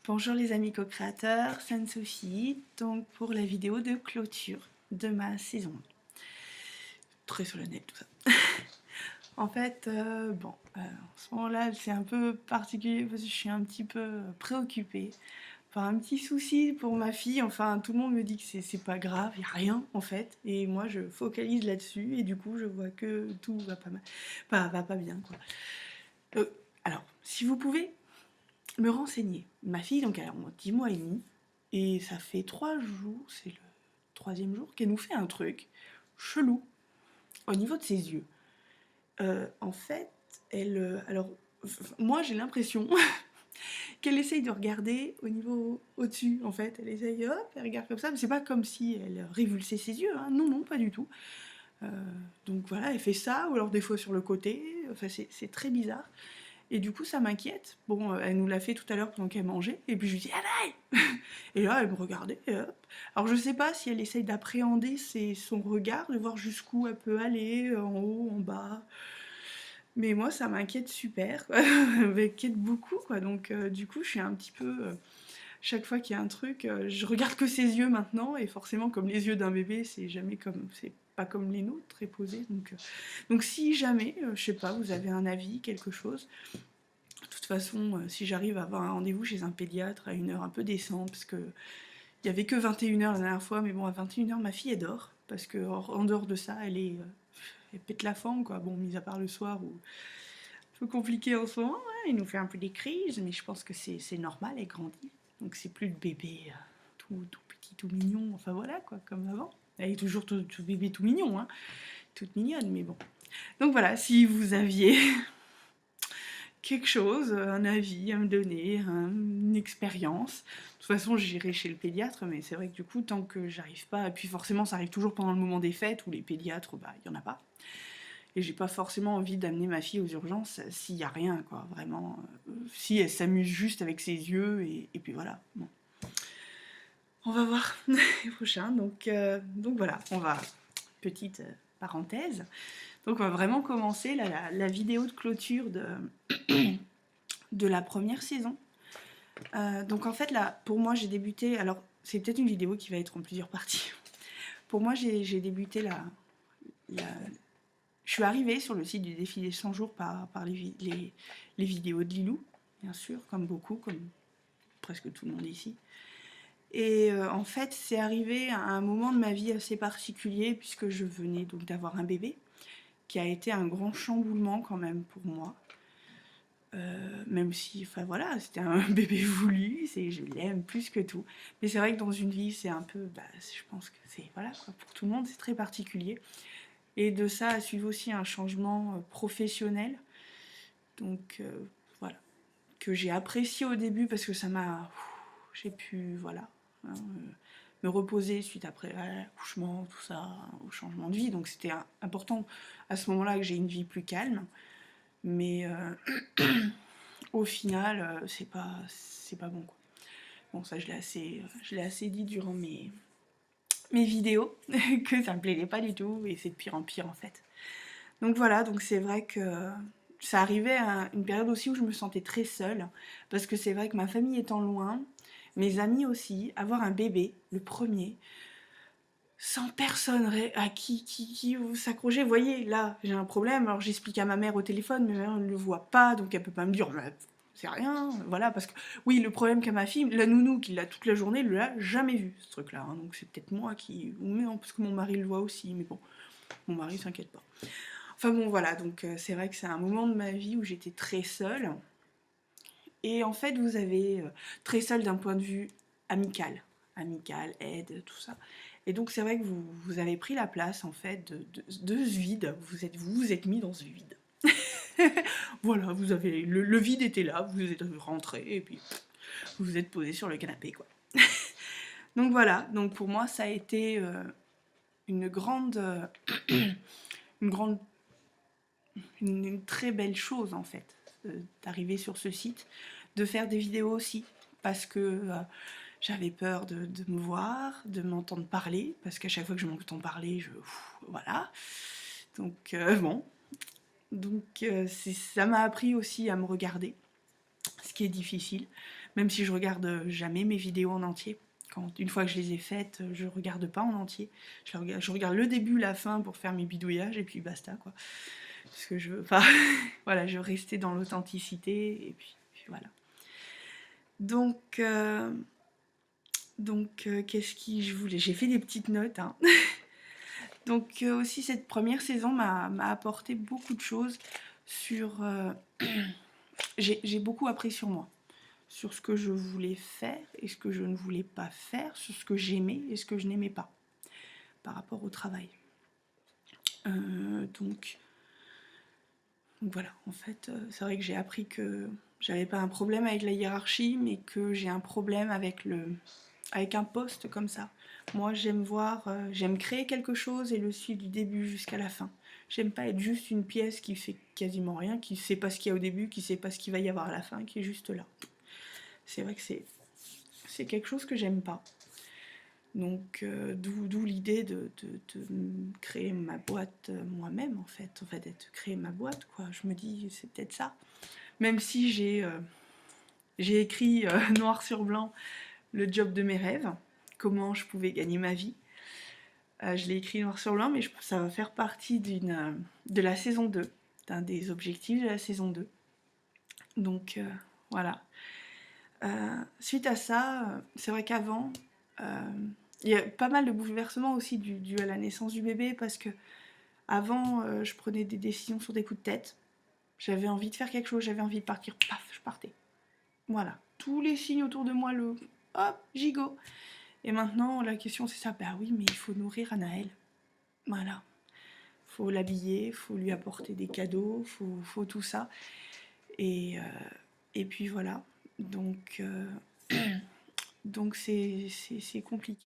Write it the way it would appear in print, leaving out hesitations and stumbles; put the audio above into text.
Bonjour les amis co-créateurs, c'est Anne-Sophie, donc pour la vidéo de clôture de ma saison 1. Très solennel tout ça. En fait, en ce moment-là c'est un peu particulier parce que je suis un petit peu préoccupée par un petit souci pour ma fille. Enfin, tout le monde me dit que c'est pas grave, il n'y a rien en fait, et moi je focalise là-dessus et du coup je vois que tout va pas mal, va pas bien quoi. Alors, si vous pouvez me renseigner. Ma fille, donc, elle a 10 mois et demi, et ça fait 3 jours, c'est le 3e jour, qu'elle nous fait un truc chelou au niveau de ses yeux. En fait, alors, moi j'ai l'impression qu'elle essaye de regarder au niveau au-dessus, en fait. Elle essaye, hop, elle regarde comme ça, mais c'est pas comme si elle révulsait ses yeux, hein. Non, non, pas du tout. Donc voilà, elle fait ça, ou alors des fois sur le côté, enfin c'est très bizarre. Et du coup, ça m'inquiète. Bon, elle nous l'a fait tout à l'heure pendant qu'elle mangeait. Et puis je lui dis, allez. Et là, elle me regardait. Et hop. Alors je sais pas si elle essaye d'appréhender son regard, de voir jusqu'où elle peut aller, en haut, en bas. Mais moi, ça m'inquiète super, quoi. Ça m'inquiète beaucoup, quoi. Donc du coup, je suis un petit peu... chaque fois qu'il y a un truc, je regarde que ses yeux maintenant. Et forcément, comme les yeux d'un bébé, c'est jamais comme... c'est pas comme les nôtres, très posés. Donc si jamais, je sais pas, vous avez un avis, quelque chose... De toute façon, si j'arrive à avoir un rendez-vous chez un pédiatre à une heure un peu décente, parce que il n'y avait que 21h la dernière fois, mais bon, à 21h, ma fille, elle dort, parce que en dehors de ça, elle pète la forme, quoi. Bon, mis à part le soir, où un peu compliqué en ce moment, ouais, il nous fait un peu des crises, mais je pense que c'est normal, elle grandit. Donc c'est plus le bébé tout petit, tout mignon, enfin voilà, quoi, comme avant. Elle est toujours tout bébé, tout mignon, hein, toute mignonne, mais bon. Donc voilà, si vous aviez quelque chose, un avis à me donner, une expérience. De toute façon, j'irai chez le pédiatre, mais c'est vrai que du coup, tant que j'arrive pas, et puis forcément, ça arrive toujours pendant le moment des fêtes où les pédiatres, bah, il y en a pas. Et j'ai pas forcément envie d'amener ma fille aux urgences s'il y a rien, quoi, vraiment. Si elle s'amuse juste avec ses yeux, et puis voilà. Bon. On va voir les prochains. Donc voilà, on va. Petite parenthèse. Donc on va vraiment commencer la vidéo de clôture de la première saison. Donc en fait là, pour moi j'ai débuté, alors c'est peut-être une vidéo qui va être en plusieurs parties. Pour moi j'ai débuté je suis arrivée sur le site du défi des 100 jours par les vidéos de Lilou, bien sûr, comme beaucoup, comme presque tout le monde ici. Et en fait c'est arrivé à un moment de ma vie assez particulier, puisque je venais donc d'avoir un bébé, qui a été un grand chamboulement quand même pour moi. Même si, enfin voilà, c'était un bébé voulu, je l'aime plus que tout. Mais c'est vrai que dans une vie, c'est un peu, je pense que c'est, voilà, quoi, pour tout le monde, c'est très particulier. Et de ça a suivi aussi un changement professionnel, donc voilà, que j'ai apprécié au début parce que ça m'a, j'ai pu, voilà, hein, me reposer suite après l'accouchement, tout ça, au changement de vie. Donc c'était important à ce moment-là que j'ai une vie plus calme. Mais au final, c'est pas bon, quoi. Bon, ça, je l'ai assez dit durant mes vidéos, que ça me plaisait pas du tout, et c'est de pire en pire, en fait. Donc voilà, donc c'est vrai que ça arrivait à une période aussi où je me sentais très seule, parce que c'est vrai que ma famille étant loin, mes amis aussi, avoir un bébé, le premier, sans personne à qui vous s'accrocher. Vous voyez, là, j'ai un problème, alors j'explique à ma mère au téléphone, mais ma mère ne le voit pas, donc elle peut pas me dire, c'est rien, voilà, parce que, oui, le problème qu'a ma fille, la nounou qui l'a toute la journée, ne l'a jamais vu, ce truc-là, hein, donc c'est peut-être moi qui, ou mais parce que mon mari le voit aussi, mais bon, mon mari s'inquiète pas. Enfin bon, voilà, donc c'est vrai que c'est un moment de ma vie où j'étais très seule, et en fait, vous avez très seule d'un point de vue amical, aide, tout ça. Et donc c'est vrai que vous avez pris la place en fait de ce vide, vous êtes mis dans ce vide. Voilà, vous avez le vide était là, vous êtes rentré et puis vous vous êtes posé sur le canapé, quoi. Donc voilà, donc pour moi ça a été une grande, une très belle chose en fait, d'arriver sur ce site, de faire des vidéos aussi, parce que j'avais peur de me voir, de m'entendre parler, parce qu'à chaque fois que je m'entends parler, voilà. Donc bon, donc ça m'a appris aussi à me regarder, ce qui est difficile. même si je regarde jamais mes vidéos en entier. Une fois que je les ai faites, je regarde pas en entier. Je regarde le début, la fin pour faire mes bidouillages et puis basta quoi. Parce que je veux, enfin, voilà, je veux rester dans l'authenticité et puis voilà. Donc, qu'est-ce que je voulais? J'ai fait des petites notes, hein. Donc aussi cette première saison m'a apporté beaucoup de choses sur... j'ai beaucoup appris sur moi, sur ce que je voulais faire et ce que je ne voulais pas faire, sur ce que j'aimais et ce que je n'aimais pas par rapport au travail. Donc voilà, en fait, c'est vrai que j'ai appris que j'avais pas un problème avec la hiérarchie, mais que j'ai un problème avec un poste comme ça. Moi, j'aime créer quelque chose et le suivre du début jusqu'à la fin. J'aime pas être juste une pièce qui fait quasiment rien, qui sait pas ce qu'il y a au début, qui sait pas ce qu'il va y avoir à la fin, qui est juste là. C'est vrai que c'est quelque chose que j'aime pas. Donc, d'où l'idée de créer ma boîte moi-même, en fait, de créer ma boîte, quoi. Je me dis, c'est peut-être ça. Même si j'ai écrit noir sur blanc le job de mes rêves, comment je pouvais gagner ma vie. Je l'ai écrit noir sur blanc, mais ça va faire partie de la saison 2, d'un des objectifs de la saison 2. Donc, voilà. Suite à ça, c'est vrai qu'avant, il y a pas mal de bouleversements aussi dû à la naissance du bébé, parce que avant, je prenais des décisions sur des coups de tête. J'avais envie de faire quelque chose, j'avais envie de partir, paf, je partais. Voilà, tous les signes autour de moi, hop, gigot. Et maintenant, la question c'est ça, bah oui, mais il faut nourrir Anaël. Voilà, faut l'habiller, faut lui apporter des cadeaux, faut tout ça. Et puis voilà, donc c'est compliqué.